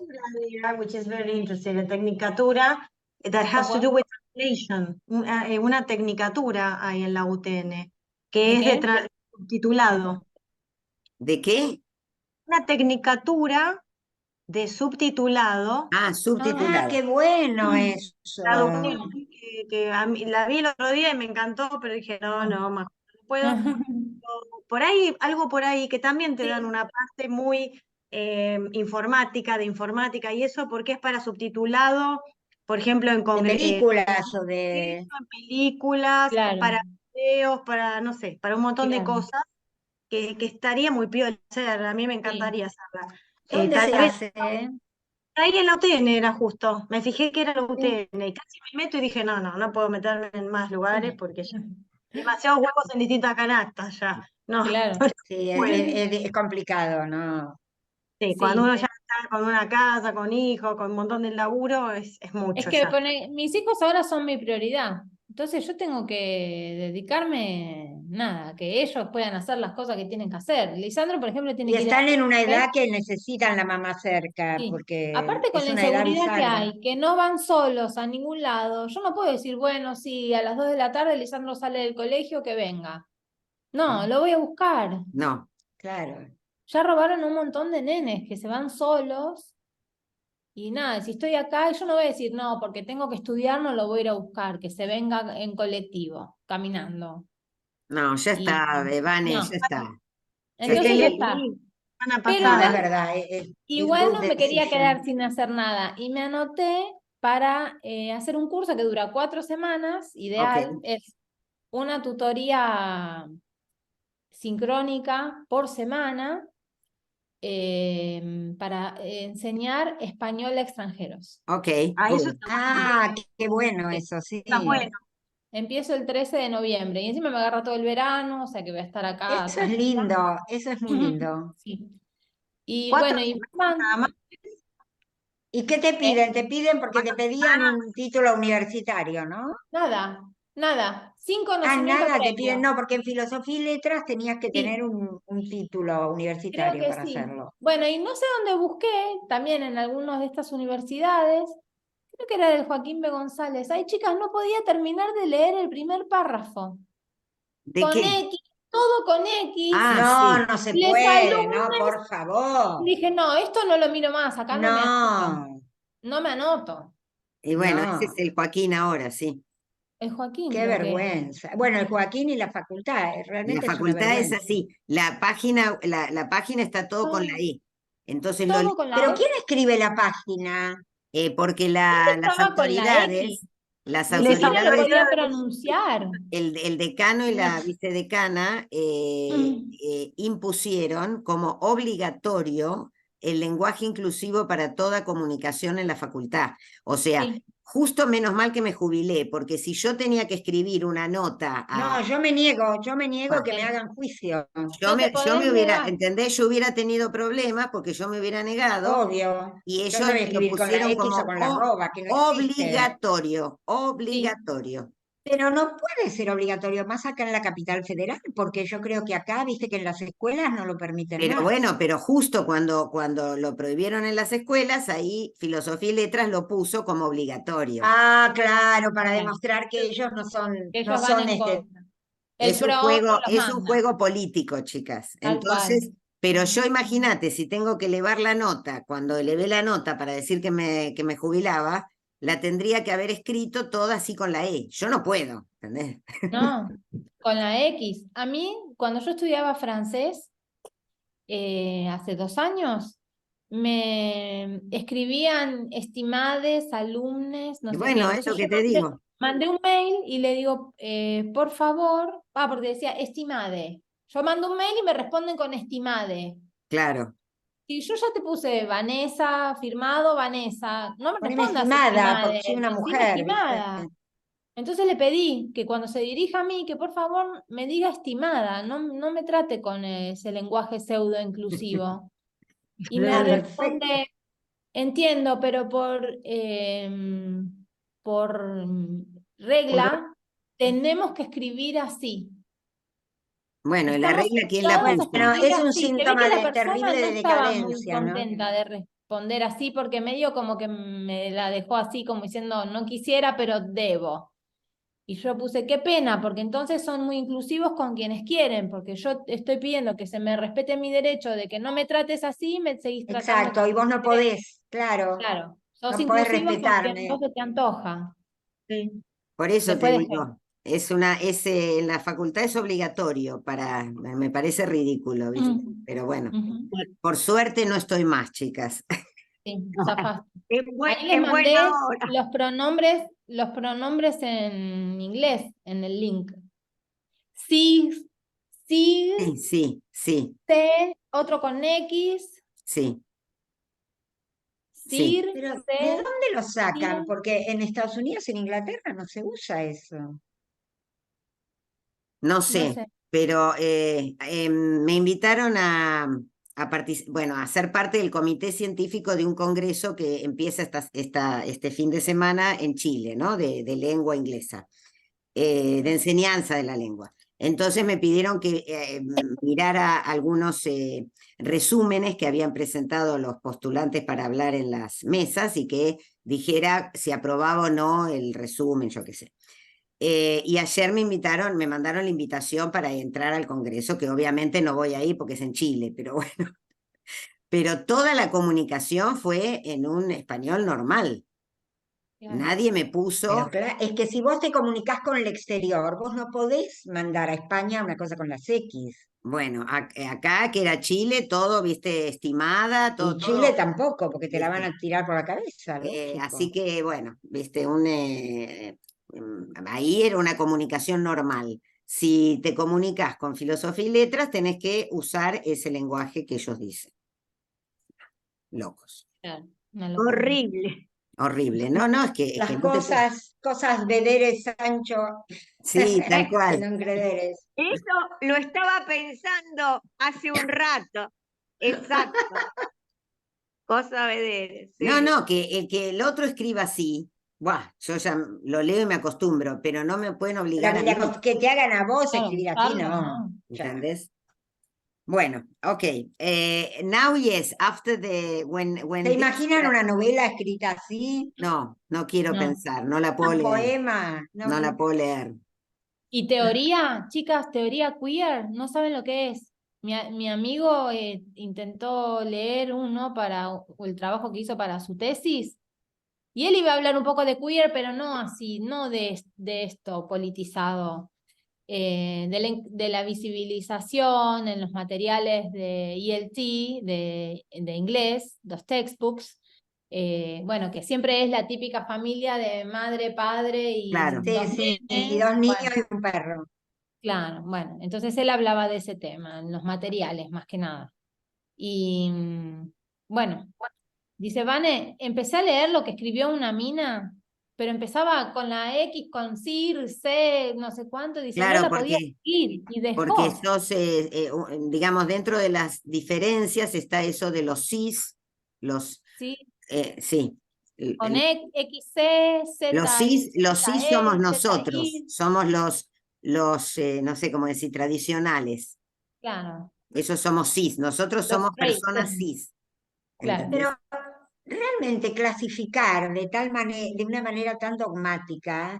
[SPEAKER 1] which is very interesting, a tecnicatura that has to do with translation. Una tecnicatura hay en la UTN, que
[SPEAKER 3] ¿De
[SPEAKER 1] es de
[SPEAKER 3] qué?
[SPEAKER 1] titulado.
[SPEAKER 2] ¿De qué?
[SPEAKER 1] Una tecnicatura de subtitulado.
[SPEAKER 2] Ah,
[SPEAKER 4] Ah,
[SPEAKER 2] subtitulado.
[SPEAKER 4] qué bueno eso.
[SPEAKER 1] Traducción, que a mí, la vi el otro día y me encantó, pero dije, no, mejor no puedo. Por ahí, algo por ahí, que también te dan una parte muy informática, de informática y eso, porque es para subtitulado, por ejemplo, en
[SPEAKER 4] De películas o de...
[SPEAKER 1] en películas,
[SPEAKER 3] Claro,
[SPEAKER 1] para videos, para, no sé, para un montón de
[SPEAKER 3] claro,
[SPEAKER 1] cosas que estaría muy piola hacer, a mí me
[SPEAKER 3] sí.
[SPEAKER 1] encantaría hacerla.
[SPEAKER 4] ¿Dónde
[SPEAKER 1] Tal
[SPEAKER 4] se
[SPEAKER 1] vez
[SPEAKER 4] hace?
[SPEAKER 1] ahí en la UTN era justo, me fijé que era la
[SPEAKER 3] Sí.
[SPEAKER 1] UTN y casi me meto y dije, no puedo meterme en más lugares porque ya demasiados huevos en distintas canastas ya, no,
[SPEAKER 3] Claro,
[SPEAKER 4] Sí,
[SPEAKER 1] bueno,
[SPEAKER 4] es complicado, ¿no?
[SPEAKER 1] sí, cuando
[SPEAKER 3] sí.
[SPEAKER 1] uno ya está con una casa, con hijos, con un montón de laburo, es
[SPEAKER 3] Es
[SPEAKER 1] mucho
[SPEAKER 3] que
[SPEAKER 1] ya.
[SPEAKER 3] mis hijos ahora son mi prioridad. Entonces yo tengo que dedicarme, nada, que ellos puedan hacer las cosas que tienen que hacer. Lisandro, por ejemplo, tiene
[SPEAKER 4] Y
[SPEAKER 3] que ir a
[SPEAKER 4] están en una
[SPEAKER 3] la
[SPEAKER 4] edad que necesitan la mamá cerca,
[SPEAKER 3] sí.
[SPEAKER 4] porque
[SPEAKER 3] Aparte con
[SPEAKER 4] es
[SPEAKER 3] la
[SPEAKER 4] una edad
[SPEAKER 3] inseguridad que
[SPEAKER 4] bizarra.
[SPEAKER 3] hay, que no van solos a ningún lado, yo no puedo decir, bueno, sí, a las 2 de la tarde Lisandro sale del colegio, que venga. No, lo voy a buscar.
[SPEAKER 2] No,
[SPEAKER 4] Claro.
[SPEAKER 3] Ya robaron un montón de nenes que se van solos y nada, si estoy acá, yo no voy a decir, no, porque tengo que estudiar, no lo voy a ir a buscar, que se venga en colectivo, caminando.
[SPEAKER 2] no, ya
[SPEAKER 3] Y
[SPEAKER 2] está, Vane,
[SPEAKER 3] no,
[SPEAKER 2] ya está. Ya
[SPEAKER 1] El que
[SPEAKER 3] entonces ya
[SPEAKER 2] está.
[SPEAKER 3] está.
[SPEAKER 1] leí semana
[SPEAKER 3] Pero
[SPEAKER 4] No, es
[SPEAKER 1] pasada,
[SPEAKER 4] verdad, es
[SPEAKER 3] igual
[SPEAKER 4] good
[SPEAKER 3] no me quería
[SPEAKER 4] decision.
[SPEAKER 3] quedar sin hacer nada y me anoté para hacer un curso que dura 4 semanas,
[SPEAKER 2] Ok,
[SPEAKER 3] ideal, es una tutoría sincrónica por semana para enseñar español a extranjeros.
[SPEAKER 2] ok,
[SPEAKER 1] eso
[SPEAKER 2] good.
[SPEAKER 1] está bueno,
[SPEAKER 4] Ah, qué bueno eso, sí.
[SPEAKER 1] está bueno.
[SPEAKER 3] Empiezo el 13 de noviembre y encima me agarra todo el verano, o sea que voy a estar acá
[SPEAKER 4] Eso es
[SPEAKER 3] tranquila.
[SPEAKER 4] lindo, eso es muy lindo.
[SPEAKER 3] Sí. Y
[SPEAKER 1] 4
[SPEAKER 3] bueno,
[SPEAKER 1] semanas nada más.
[SPEAKER 4] ¿Y qué te
[SPEAKER 3] ¿eh?
[SPEAKER 4] piden? Te piden porque te
[SPEAKER 1] 4
[SPEAKER 4] pedían
[SPEAKER 1] semanas.
[SPEAKER 4] un título universitario, ¿no?
[SPEAKER 3] Nada, sin
[SPEAKER 4] Ah,
[SPEAKER 3] conocimiento
[SPEAKER 4] nada, te piden,
[SPEAKER 3] previo.
[SPEAKER 4] no, porque en filosofía y letras tenías que
[SPEAKER 3] Sí,
[SPEAKER 4] tener un título
[SPEAKER 3] creo
[SPEAKER 4] universitario
[SPEAKER 3] que
[SPEAKER 4] para
[SPEAKER 3] sí.
[SPEAKER 4] hacerlo.
[SPEAKER 3] Bueno, y no sé dónde busqué, también en algunas de estas universidades, creo que era del Joaquín B. González. Ay, chicas, no podía terminar de leer el primer párrafo.
[SPEAKER 2] ¿De
[SPEAKER 3] Con
[SPEAKER 2] qué?
[SPEAKER 3] X, todo con X.
[SPEAKER 2] Ah,
[SPEAKER 4] No,
[SPEAKER 2] sí.
[SPEAKER 4] no se
[SPEAKER 3] Les
[SPEAKER 4] puede, no,
[SPEAKER 3] alumnos.
[SPEAKER 4] por favor.
[SPEAKER 3] Dije, no, esto no lo miro más, acá no me anoto.
[SPEAKER 4] No,
[SPEAKER 3] No me anoto.
[SPEAKER 2] Y bueno, ese es
[SPEAKER 4] no,
[SPEAKER 2] el Joaquín ahora, sí.
[SPEAKER 3] El Joaquín
[SPEAKER 4] qué
[SPEAKER 3] creo que.
[SPEAKER 4] vergüenza. Bueno, el Joaquín y la facultad,
[SPEAKER 2] La
[SPEAKER 4] realmente es una
[SPEAKER 2] facultad es
[SPEAKER 4] vergüenza.
[SPEAKER 2] así. La página está todo con la
[SPEAKER 3] Ah,
[SPEAKER 2] E. Entonces lo
[SPEAKER 3] todo con la
[SPEAKER 4] Pero
[SPEAKER 3] E.
[SPEAKER 4] ¿quién escribe la página?
[SPEAKER 2] porque
[SPEAKER 3] Antes
[SPEAKER 2] las
[SPEAKER 3] estaba con la X.
[SPEAKER 2] las
[SPEAKER 3] Ni
[SPEAKER 1] Les
[SPEAKER 3] siquiera lo
[SPEAKER 2] autoridades,
[SPEAKER 3] podía
[SPEAKER 1] autoridades.
[SPEAKER 3] pronunciar.
[SPEAKER 2] el decano y
[SPEAKER 3] No.
[SPEAKER 2] la vicedecana impusieron como obligatorio el lenguaje inclusivo para toda comunicación en la facultad. O sea,
[SPEAKER 3] Sí.
[SPEAKER 2] justo menos mal que me jubilé, porque si yo tenía que escribir una nota
[SPEAKER 4] No,
[SPEAKER 2] a...
[SPEAKER 4] yo me niego que me
[SPEAKER 3] Sí.
[SPEAKER 4] hagan juicio.
[SPEAKER 3] No te
[SPEAKER 2] Yo
[SPEAKER 3] podés
[SPEAKER 2] me hubiera,
[SPEAKER 3] negar.
[SPEAKER 2] ¿entendés? Yo hubiera tenido problemas porque yo me hubiera negado
[SPEAKER 4] Obvio.
[SPEAKER 2] y
[SPEAKER 4] Yo no
[SPEAKER 2] ellos
[SPEAKER 4] voy a
[SPEAKER 2] lo
[SPEAKER 4] escribir con la
[SPEAKER 2] pusieron
[SPEAKER 4] X o
[SPEAKER 2] como
[SPEAKER 4] con la arroba, que no existe.
[SPEAKER 2] obligatorio,
[SPEAKER 3] Sí.
[SPEAKER 2] obligatorio.
[SPEAKER 4] Pero no puede ser obligatorio, más acá en la capital federal, porque yo creo que acá, viste que en las escuelas no lo permiten
[SPEAKER 2] Pero
[SPEAKER 4] más.
[SPEAKER 2] bueno, pero justo cuando lo prohibieron en las escuelas, ahí Filosofía y Letras lo puso como obligatorio.
[SPEAKER 4] Ah, claro, para
[SPEAKER 3] Claro.
[SPEAKER 4] demostrar que ellos
[SPEAKER 3] Que
[SPEAKER 4] no
[SPEAKER 3] ellos van
[SPEAKER 4] son
[SPEAKER 3] en contra. El
[SPEAKER 2] Es un
[SPEAKER 3] pro no
[SPEAKER 2] juego,
[SPEAKER 3] los
[SPEAKER 2] es un
[SPEAKER 3] manda.
[SPEAKER 2] juego político, chicas.
[SPEAKER 3] Tal cual.
[SPEAKER 2] Entonces, pero yo imagínate, si tengo que elevar la nota, cuando elevé la nota para decir que me jubilaba, la tendría que haber escrito toda así con la E. Yo no puedo, ¿entendés?
[SPEAKER 3] No, con la X. A mí, cuando yo estudiaba francés, hace 2 años, me escribían estimades, alumnes, no
[SPEAKER 2] Y
[SPEAKER 3] sé qué.
[SPEAKER 2] bueno, es lo
[SPEAKER 3] Entonces
[SPEAKER 2] que
[SPEAKER 3] yo
[SPEAKER 2] te digo.
[SPEAKER 3] mandé un mail y le digo, por favor, porque decía estimade. Yo mando un mail y me responden con estimade.
[SPEAKER 2] Claro.
[SPEAKER 3] Si yo ya te puse Vanessa, firmado Vanessa, no me
[SPEAKER 4] Poneme
[SPEAKER 3] respondas
[SPEAKER 4] estimada, porque
[SPEAKER 3] estimade,
[SPEAKER 4] soy una
[SPEAKER 3] decime
[SPEAKER 4] mujer, ¿viste?
[SPEAKER 3] estimada. Entonces le pedí que cuando se dirija a mí, que por favor me diga estimada, no me trate con ese lenguaje pseudo inclusivo. Y me
[SPEAKER 4] Perfecto.
[SPEAKER 3] responde, entiendo, pero por regla tenemos que escribir así.
[SPEAKER 2] Bueno, ¿y la
[SPEAKER 3] Estamos
[SPEAKER 2] regla quién la
[SPEAKER 3] obligados a
[SPEAKER 2] puso?
[SPEAKER 4] Bueno,
[SPEAKER 3] escribir
[SPEAKER 4] es un
[SPEAKER 3] así. Se ve que
[SPEAKER 4] síntoma
[SPEAKER 3] la persona
[SPEAKER 4] terrible
[SPEAKER 3] no
[SPEAKER 4] de
[SPEAKER 3] estaba muy
[SPEAKER 4] decadencia, ¿no?
[SPEAKER 3] contenta de responder así porque medio como que me la dejó así como diciendo no quisiera, pero debo. Y yo puse, qué pena, porque entonces son muy inclusivos con quienes quieren, porque yo estoy pidiendo que se me respete mi derecho de que no me trates así y me seguís tratando.
[SPEAKER 4] Exacto, y vos no podés, claro.
[SPEAKER 3] Claro, sos
[SPEAKER 4] No podés
[SPEAKER 3] inclusivo con quien
[SPEAKER 4] respetarme.
[SPEAKER 3] vos se te antoja. Sí.
[SPEAKER 2] Por eso te
[SPEAKER 3] Después
[SPEAKER 2] digo, en la facultad es obligatorio me parece ridículo, ¿viste? Pero bueno, por suerte no estoy más, chicas.
[SPEAKER 3] Sí, zafaste. Ahí les
[SPEAKER 6] En
[SPEAKER 3] mandé
[SPEAKER 6] buena hora.
[SPEAKER 3] los pronombres en inglés, en el link. Sí, sí,
[SPEAKER 2] Sí, sí, sí,
[SPEAKER 3] C, otro con X,
[SPEAKER 2] sí, sí.
[SPEAKER 3] Sir,
[SPEAKER 4] Pero,
[SPEAKER 3] C,
[SPEAKER 4] ¿de dónde lo sacan?
[SPEAKER 3] Sir.
[SPEAKER 4] Porque en Estados Unidos, en Inglaterra, no se usa eso.
[SPEAKER 2] No
[SPEAKER 3] No
[SPEAKER 2] sé,
[SPEAKER 3] sé.
[SPEAKER 2] pero me invitaron bueno, a ser parte del comité científico de un congreso que empieza este fin de semana en Chile, ¿no? De lengua inglesa, de enseñanza de la lengua. Entonces me pidieron que mirara algunos resúmenes que habían presentado los postulantes para hablar en las mesas y que dijera si aprobaba o no el resumen, yo qué sé. Y ayer me mandaron la invitación para entrar al Congreso, que obviamente no voy a ir porque es en Chile, pero bueno. Pero toda la comunicación fue en un español normal.
[SPEAKER 3] Claro.
[SPEAKER 2] Nadie me
[SPEAKER 4] Pero
[SPEAKER 2] puso,
[SPEAKER 4] claro, es que si vos te comunicás con el exterior, vos no podés mandar a España una cosa con las X.
[SPEAKER 2] bueno, acá que era Chile, todo, viste, estimada,
[SPEAKER 4] Y
[SPEAKER 2] todo,
[SPEAKER 4] Chile
[SPEAKER 2] todo,
[SPEAKER 4] tampoco, porque te la van
[SPEAKER 2] viste.
[SPEAKER 4] a tirar por la cabeza,
[SPEAKER 2] Así
[SPEAKER 4] lógico.
[SPEAKER 2] que, bueno, viste, ahí era una comunicación normal. Si te comunicas con filosofía y letras, tenés que usar ese lenguaje que ellos dicen. Locos.
[SPEAKER 3] Claro, una locura.
[SPEAKER 6] Horrible.
[SPEAKER 2] Horrible. No, no, es que
[SPEAKER 4] Las
[SPEAKER 2] no te puedo.
[SPEAKER 4] cosas vederes, Sancho,
[SPEAKER 2] Sí, tal
[SPEAKER 4] que
[SPEAKER 2] cual.
[SPEAKER 4] no encrederes.
[SPEAKER 6] Eso lo estaba pensando hace un rato. Exacto. Cosa de
[SPEAKER 2] No,
[SPEAKER 6] sí.
[SPEAKER 2] no, que el otro escriba así, buah, yo ya lo leo y me acostumbro, pero no me pueden obligar a mí,
[SPEAKER 4] Que te hagan a vos
[SPEAKER 3] Claro,
[SPEAKER 4] escribir así,
[SPEAKER 3] usarlo,
[SPEAKER 4] no.
[SPEAKER 3] ¿no?
[SPEAKER 4] Ya.
[SPEAKER 2] ¿entendés? Bueno, ok. Now yes, after when
[SPEAKER 4] ¿Se
[SPEAKER 2] this,
[SPEAKER 4] imaginan una novela escrita así?
[SPEAKER 2] no, no quiero
[SPEAKER 3] No.
[SPEAKER 2] pensar, no la puedo
[SPEAKER 4] Un
[SPEAKER 2] leer,
[SPEAKER 4] poema. No,
[SPEAKER 2] no la puedo leer.
[SPEAKER 3] Y teoría, chicas, teoría queer, no saben lo que es. Mi amigo intentó leer uno para el trabajo que hizo para su tesis, y él iba a hablar un poco de queer, pero no así, no de esto politizado, de la visibilización en los materiales de ELT, de inglés, los textbooks. Bueno, que siempre es la típica familia de madre, padre y
[SPEAKER 2] Claro.
[SPEAKER 4] sí,
[SPEAKER 3] dos
[SPEAKER 4] sí, y
[SPEAKER 3] nenes.
[SPEAKER 4] dos niños
[SPEAKER 3] Bueno,
[SPEAKER 4] y un perro.
[SPEAKER 3] claro, bueno, entonces él hablaba de ese tema, en los materiales más que nada. Y bueno, dice Vane, empecé a leer lo que escribió una mina, pero empezaba con la X, con Sir, C, no sé cuánto, dice, no
[SPEAKER 2] Claro,
[SPEAKER 3] la podía seguir y
[SPEAKER 2] porque
[SPEAKER 3] dejó.
[SPEAKER 2] sos, digamos, dentro de las diferencias está eso de los cis,
[SPEAKER 3] Sí,
[SPEAKER 2] sí,
[SPEAKER 3] con XC,
[SPEAKER 2] los cis somos
[SPEAKER 3] ZE,
[SPEAKER 2] nosotros,
[SPEAKER 3] ZI,
[SPEAKER 2] somos no sé cómo decir, tradicionales.
[SPEAKER 3] claro,
[SPEAKER 2] Esos somos cis, nosotros
[SPEAKER 3] los
[SPEAKER 2] somos
[SPEAKER 3] straight,
[SPEAKER 2] personas cis.
[SPEAKER 3] claro.
[SPEAKER 2] ¿Entendés?
[SPEAKER 4] Pero realmente clasificar de tal manera, de una manera tan dogmática,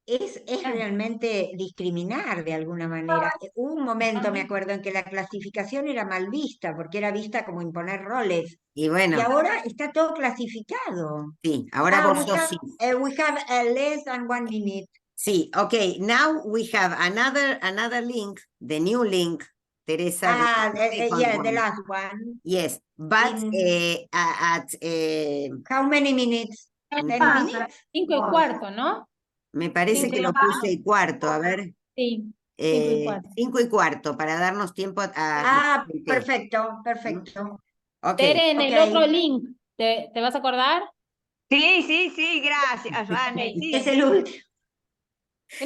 [SPEAKER 4] es realmente discriminar de alguna manera. Hubo un momento, me acuerdo, en que la clasificación era mal vista, porque era vista como imponer roles.
[SPEAKER 2] Y
[SPEAKER 4] Y
[SPEAKER 2] bueno,
[SPEAKER 4] ahora está todo clasificado.
[SPEAKER 2] sí, ahora
[SPEAKER 4] Ah,
[SPEAKER 2] vos sos cis.
[SPEAKER 4] we have less than 1 minute.
[SPEAKER 2] Sí, ok, now we have another link, the new link, Teresa, the second
[SPEAKER 4] Yeah, the
[SPEAKER 2] one.
[SPEAKER 4] last one.
[SPEAKER 2] Yes, but
[SPEAKER 4] In how many minutes? 10 minutes?
[SPEAKER 3] 5:15, ¿no?
[SPEAKER 2] me parece que lo
[SPEAKER 3] 5:15.
[SPEAKER 2] puse y cuarto, a ver,
[SPEAKER 3] Sí, 5:15.
[SPEAKER 2] 5:15, para darnos tiempo a
[SPEAKER 4] Ah,
[SPEAKER 2] té.
[SPEAKER 4] perfecto, perfecto.
[SPEAKER 2] Ok,
[SPEAKER 3] Tere, en el
[SPEAKER 4] Ok.
[SPEAKER 3] otro link, ¿te vas a acordar?
[SPEAKER 6] Sí, sí, sí, gracias, Vane. Sí,
[SPEAKER 4] Es el último.